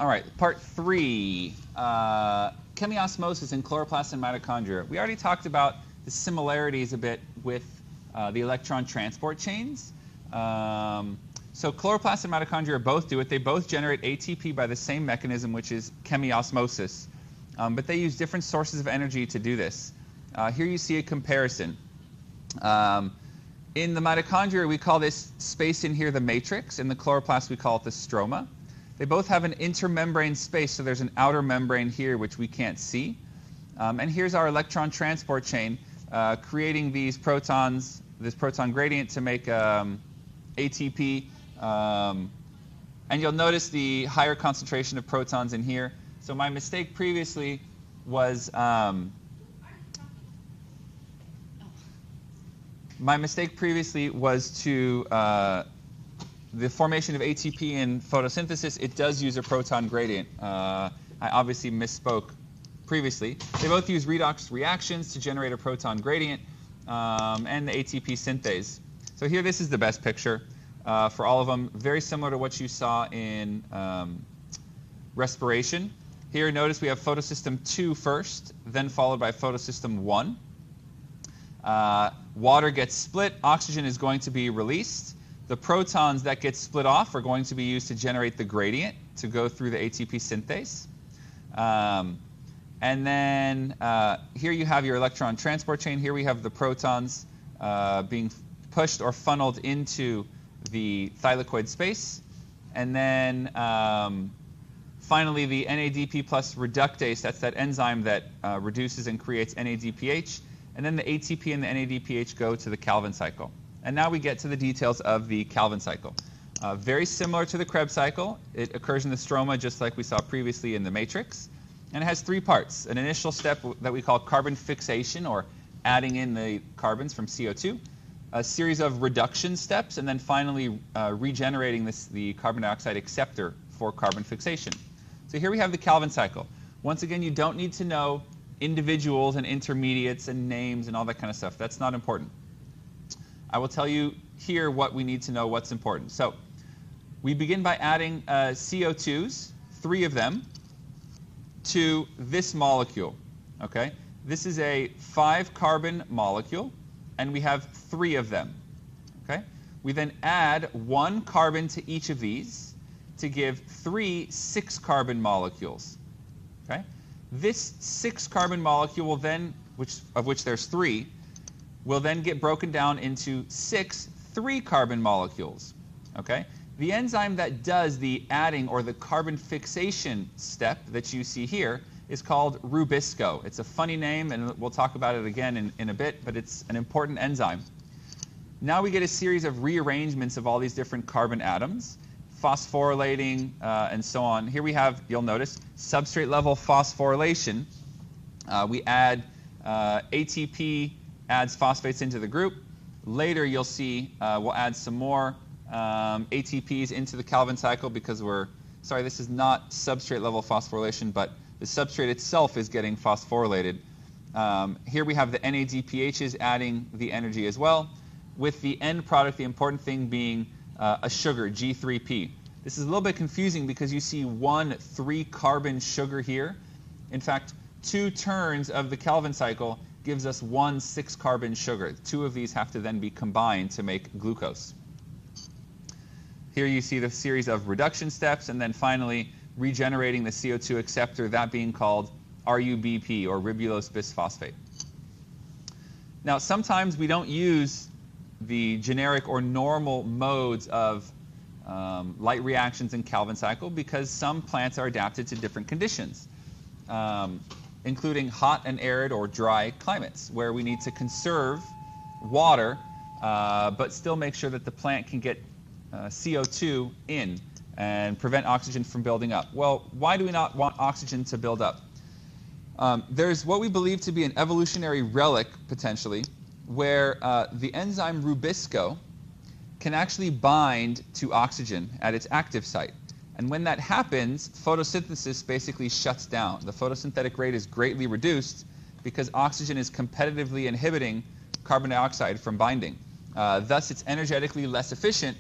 All right, part 3, chemiosmosis in chloroplasts and mitochondria. We already talked about the similarities a bit with the electron transport chains. So chloroplasts and mitochondria both do it. They both generate ATP by the same mechanism, which is chemiosmosis. But they use different sources of energy to do this. Here you see a comparison. In the mitochondria, we call this space in here the matrix. In the chloroplast, we call it the stroma. They both have an intermembrane space, so there's an outer membrane here which we can't see. And here's our electron transport chain creating these protons, this proton gradient to make ATP. And you'll notice the higher concentration of protons in here. So my mistake previously was to the formation of ATP in photosynthesis. It does use a proton gradient. I obviously misspoke previously. They both use redox reactions to generate a proton gradient and the ATP synthase. So here, this is the best picture for all of them. Very similar to what you saw in respiration. Here, notice we have photosystem 2 first, then followed by photosystem 1. Water gets split. Oxygen is going to be released. The protons that get split off are going to be used to generate the gradient to go through the ATP synthase. And then here you have your electron transport chain. Here we have the protons being pushed or funneled into the thylakoid space. And then finally, the NADP plus reductase, that's that enzyme that reduces and creates NADPH. And then the ATP and the NADPH go to the Calvin cycle. And now we get to the details of the Calvin cycle. Very similar to the Krebs cycle. It occurs in the stroma just like we saw previously in the matrix. And it has 3 parts. An initial step that we call carbon fixation, or adding in the carbons from CO2. A series of reduction steps, and then finally regenerating the carbon dioxide acceptor for carbon fixation. So here we have the Calvin cycle. Once again, you don't need to know individuals and intermediates and names and all that kind of stuff. That's not important. I will tell you here what we need to know, what's important. So we begin by adding CO2s, 3 of them, to this molecule. Okay? This is a 5-carbon molecule, and we have 3 of them. Okay? We then add 1 carbon to each of these to give 3 6-carbon molecules. Okay? This 6-carbon molecule will then, of which there's 3, will then get broken down into 6 3-carbon molecules. Okay? The enzyme that does the adding or the carbon fixation step that you see here is called rubisco. It's a funny name, and we'll talk about it again in a bit, but it's an important enzyme. Now we get a series of rearrangements of all these different carbon atoms, phosphorylating, and so on. Here we have, you'll notice, substrate level phosphorylation. We add ATP adds phosphates into the group. Later you'll see we'll add some more ATPs into the Calvin cycle because this is not substrate level phosphorylation, but the substrate itself is getting phosphorylated. Here we have the NADPHs adding the energy as well, with the end product, the important thing being a sugar, G3P. This is a little bit confusing because you see 1 3-carbon sugar here. In fact, 2 turns of the Calvin cycle gives us 1 6-carbon sugar. 2 of these have to then be combined to make glucose. Here you see the series of reduction steps, and then finally regenerating the CO2 acceptor, that being called RUBP, or ribulose bisphosphate. Now, sometimes we don't use the generic or normal modes of light reactions in Calvin cycle because some plants are adapted to different conditions, including hot and arid or dry climates, where we need to conserve water but still make sure that the plant can get CO2 in and prevent oxygen from building up. Well, why do we not want oxygen to build up? There's what we believe to be an evolutionary relic, potentially, where the enzyme rubisco can actually bind to oxygen at its active site. And when that happens, photosynthesis basically shuts down. The photosynthetic rate is greatly reduced because oxygen is competitively inhibiting carbon dioxide from binding. Thus, it's energetically less efficient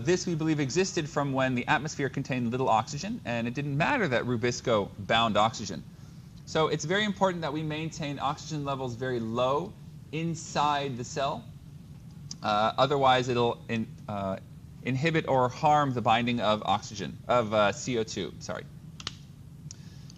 This, we believe, existed from when the atmosphere contained little oxygen, and it didn't matter that rubisco bound oxygen. So it's very important that we maintain oxygen levels very low inside the cell. Otherwise, it'll inhibit or harm the binding of CO2.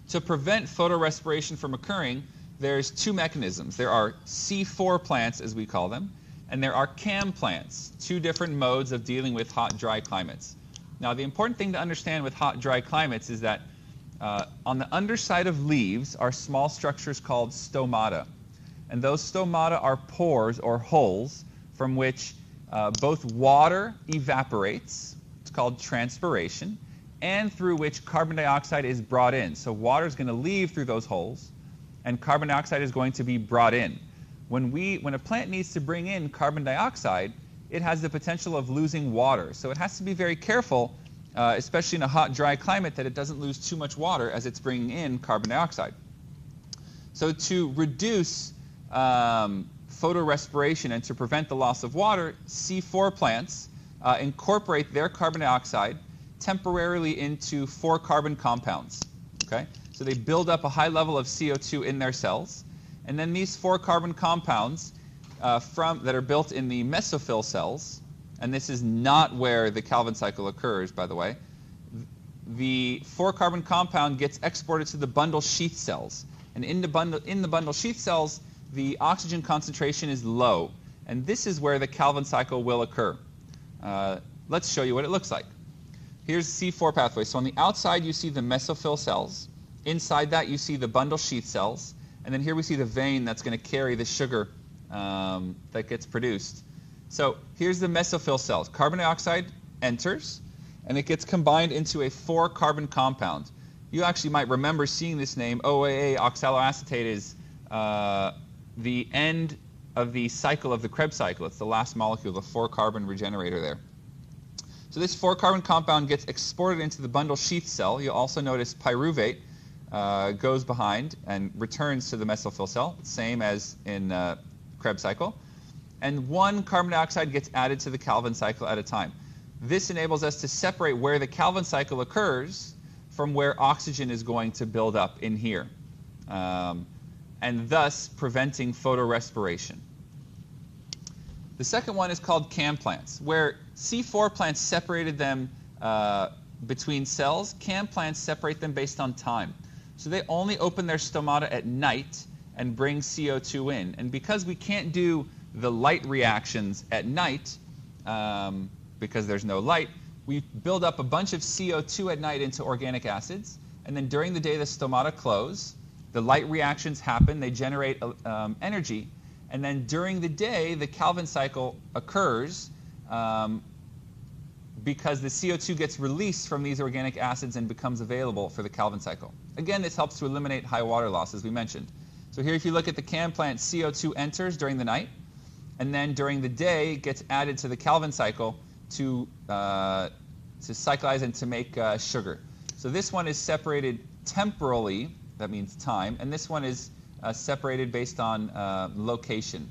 To prevent photorespiration from occurring, there's two mechanisms. There are C4 plants, as we call them, and there are CAM plants, two different modes of dealing with hot, dry climates. Now, the important thing to understand with hot, dry climates is that on the underside of leaves are small structures called stomata. And those stomata are pores or holes from which both water evaporates, it's called transpiration, and through which carbon dioxide is brought in. So water is going to leave through those holes, and carbon dioxide is going to be brought in. When a plant needs to bring in carbon dioxide, it has the potential of losing water. So it has to be very careful, especially in a hot, dry climate, that it doesn't lose too much water as it's bringing in carbon dioxide. So to reduce photorespiration and to prevent the loss of water, C4 plants incorporate their carbon dioxide temporarily into 4 carbon compounds. Okay? So they build up a high level of CO2 in their cells. And then these 4 carbon compounds that are built in the mesophyll cells, and this is not where the Calvin cycle occurs, by the way, the 4 carbon compound gets exported to the bundle sheath cells. And in the bundle sheath cells, the oxygen concentration is low. And this is where the Calvin cycle will occur. Let's show you what it looks like. Here's the C4 pathway. So on the outside, you see the mesophyll cells. Inside that, you see the bundle sheath cells. And then here we see the vein that's going to carry the sugar that gets produced. So here's the mesophyll cells. Carbon dioxide enters, and it gets combined into a 4 carbon compound. You actually might remember seeing this name. OAA oxaloacetate is the end of the cycle of the Krebs cycle. It's the last molecule, the 4 carbon regenerator there. So this 4 carbon compound gets exported into the bundle sheath cell. You'll also notice pyruvate goes behind and returns to the mesophyll cell, same as in Krebs cycle. And 1 carbon dioxide gets added to the Calvin cycle at a time. This enables us to separate where the Calvin cycle occurs from where oxygen is going to build up in here, and thus preventing photorespiration. The second one is called CAM plants, where C4 plants separated them between cells. CAM plants separate them based on time. So they only open their stomata at night and bring CO2 in. And because we can't do the light reactions at night, because there's no light, we build up a bunch of CO2 at night into organic acids. And then during the day, the stomata close. The light reactions happen. They generate energy. And then during the day, the Calvin cycle occurs because the CO2 gets released from these organic acids and becomes available for the Calvin cycle. Again, this helps to eliminate high water loss, as we mentioned. So here, if you look at the CAM plant, CO2 enters during the night, and then during the day gets added to the Calvin cycle to cyclize and to make sugar. So this one is separated temporally, that means time, and this one is separated based on location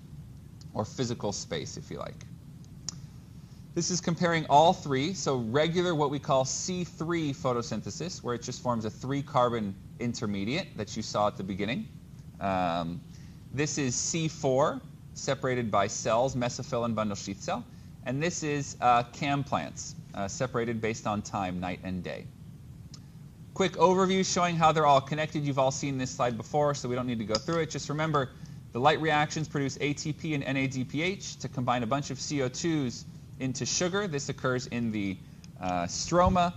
or physical space, if you like. This is comparing all 3. So regular, what we call C3 photosynthesis, where it just forms a 3-carbon intermediate that you saw at the beginning. This is C4, separated by cells, mesophyll and bundle sheath cell. And this is CAM plants, separated based on time, night and day. Quick overview showing how they're all connected. You've all seen this slide before, so we don't need to go through it. Just remember, the light reactions produce ATP and NADPH to combine a bunch of CO2s into sugar. This occurs in the stroma.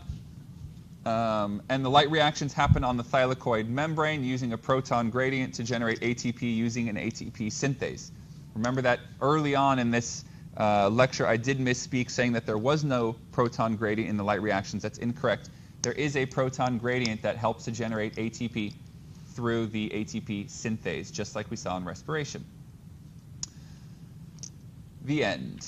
And the light reactions happen on the thylakoid membrane using a proton gradient to generate ATP using an ATP synthase. Remember that early on in this lecture I did misspeak saying that there was no proton gradient in the light reactions. That's incorrect. There is a proton gradient that helps to generate ATP through the ATP synthase, just like we saw in respiration. The end.